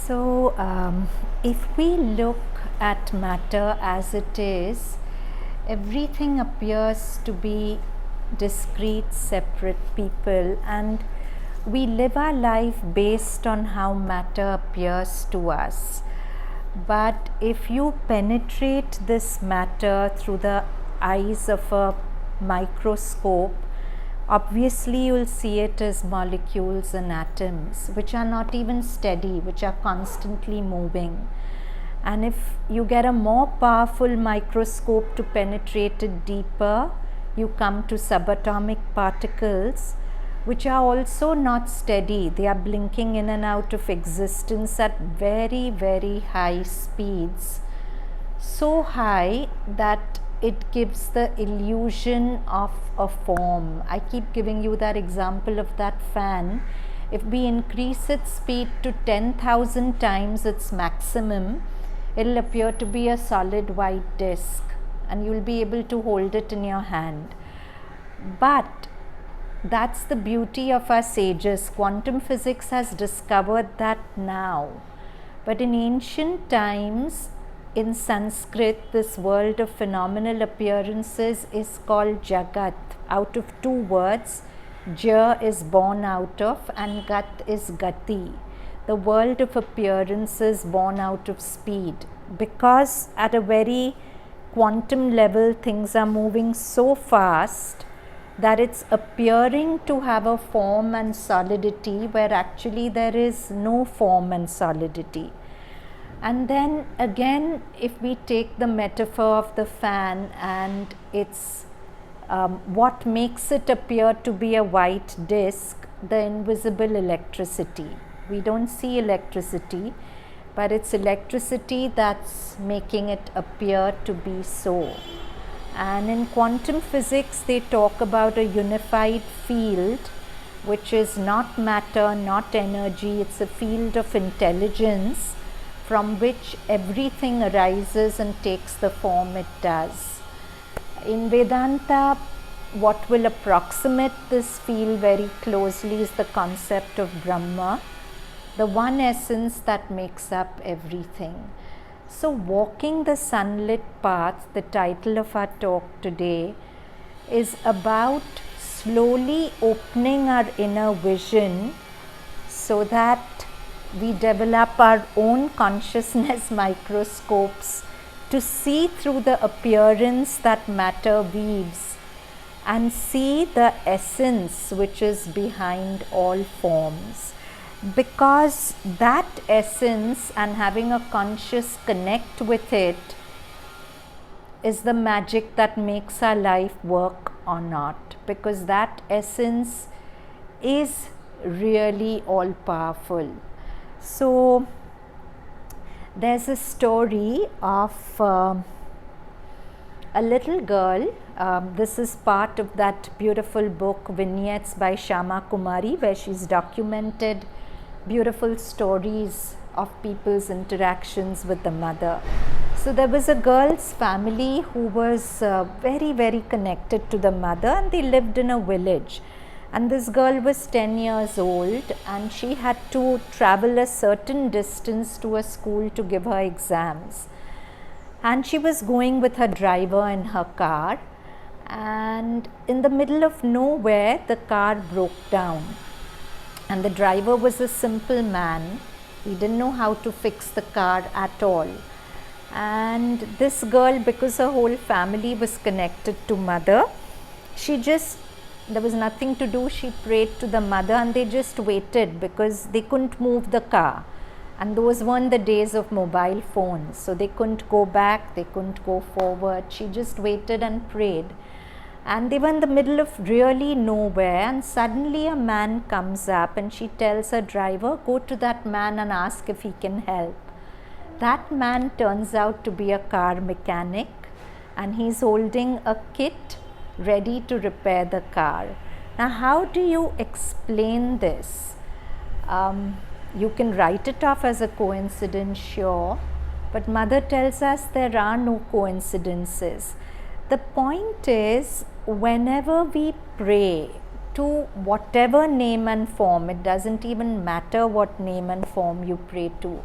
If we look at matter as it is, everything appears to be discrete, separate people, and we live our life based on how matter appears to us. But if you penetrate this matter through the eyes of a microscope, obviously you'll see it as molecules and atoms, which are not even steady, which are constantly moving. And if you get a more powerful microscope to penetrate it deeper, you come to subatomic particles, which are also not steady. They are blinking in and out of existence at very, very high speeds. So high that it gives the illusion of a form. I keep giving you that example of that fan. If we increase its speed to 10,000 times its maximum, it'll appear to be a solid white disk and you'll be able to hold it in your hand. But that's the beauty of our sages. Quantum physics has discovered that now. But in ancient times, in Sanskrit, this world of phenomenal appearances is called Jagat, out of two words. Ja is born out of and Gat is Gati, the world of appearances born out of speed. Because at a very quantum level, things are moving so fast that it's appearing to have a form and solidity where actually there is no form and solidity. And then again, if we take the metaphor of the fan and it's what makes it appear to be a white disk, the invisible electricity. We don't see electricity, but it's electricity that's making it appear to be so. And in quantum physics, they talk about a unified field, which is not matter, not energy. It's a field of intelligence from which everything arises and takes the form it does. In Vedanta, what will approximate this field very closely is the concept of Brahma, the one essence that makes up everything. So walking the sunlit path, the title of our talk today, is about slowly opening our inner vision so that we develop our own consciousness microscopes to see through the appearance that matter weaves and see the essence which is behind all forms. Because that essence and having a conscious connect with it is the magic that makes our life work or not. Because that essence is really all powerful. So there's a story of a little girl. This is part of that beautiful book Vignettes by Shama Kumari, where she's documented beautiful stories of people's interactions with the mother. So there was a girl's family who was very, very connected to the mother, and they lived in a village. And this girl was 10 years old and she had to travel a certain distance to a school to give her exams. And she was going with her driver in her car, and in the middle of nowhere the car broke down. And the driver was a simple man. He didn't know how to fix the car at all. And this girl, because her whole family was connected to mother, there was nothing to do. She prayed to the mother and they just waited because they couldn't move the car. And those weren't the days of mobile phones. So they couldn't go back, they couldn't go forward. She just waited and prayed. And they were in the middle of really nowhere, and suddenly a man comes up and she tells her driver, go to that man and ask if he can help. That man turns out to be a car mechanic, and he's holding a kit ready to repair the car. Now, how do you explain this? You can write it off as a coincidence, sure, but Mother tells us there are no coincidences. The point is, whenever we pray to whatever name and form, it doesn't even matter what name and form you pray to,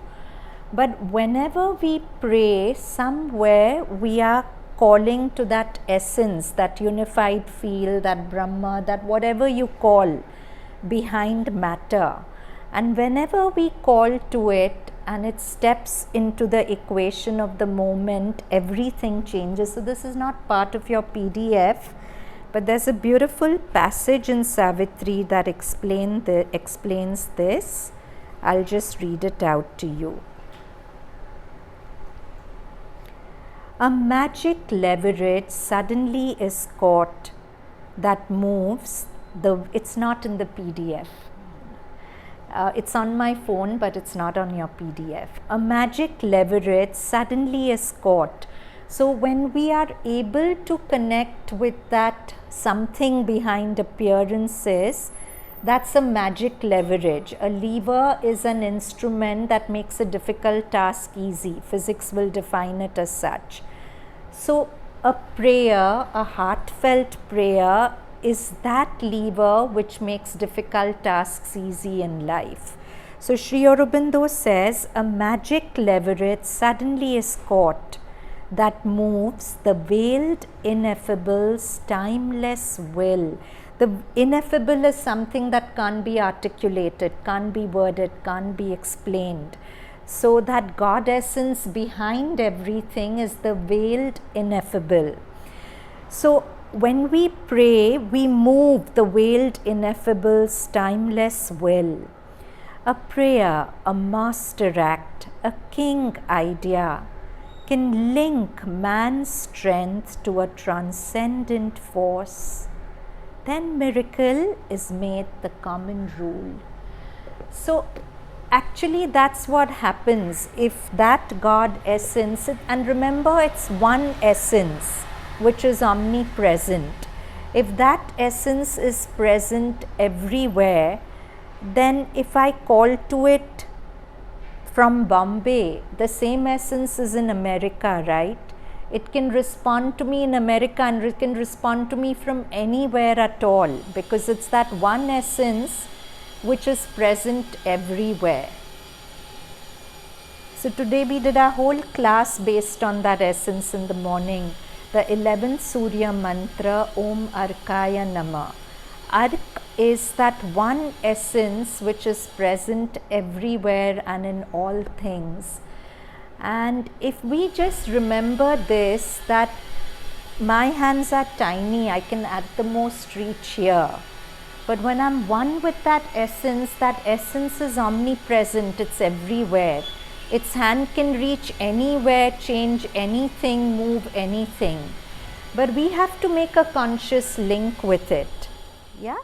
But whenever we pray, somewhere we are calling to that essence, that unified field, that Brahma, that whatever you call behind matter. And whenever we call to it and it steps into the equation of the moment, everything changes. So this is not part of your PDF, but there's a beautiful passage in Savitri that explains this. I'll just read it out to you. A magic leverage suddenly is caught that moves it's not in the PDF. It's on my phone, but it's not on your PDF. A magic leverage suddenly is caught. So when we are able to connect with that something behind appearances, that's a magic leverage. A lever is an instrument that makes a difficult task easy. Physics will define it as such. So a prayer, a heartfelt prayer, is that lever which makes difficult tasks easy in life. So Sri Aurobindo says, a magic leverage suddenly is caught that moves the veiled ineffable's timeless will. The ineffable is something that can't be articulated, can't be worded, can't be explained. So that God essence behind everything is the veiled ineffable. So when we pray, we move the veiled ineffable's timeless will. A prayer, a master act, a king idea can link man's strength to a transcendent force. Then miracle is made the common rule. So actually that's what happens if that God essence, and remember it's one essence which is omnipresent. If that essence is present everywhere, then if I call to it from Bombay, the same essence is in America, right? It can respond to me in America and it can respond to me from anywhere at all, because it's that one essence which is present everywhere. So today we did our whole class based on that essence in the morning. The 11th Surya mantra, Om Arkaya Namah. Ark is that one essence which is present everywhere and in all things. And if we just remember this, that my hands are tiny, I can at the most reach here. But when I'm one with that essence is omnipresent, it's everywhere. Its hand can reach anywhere, change anything, move anything. But we have to make a conscious link with it. Yeah?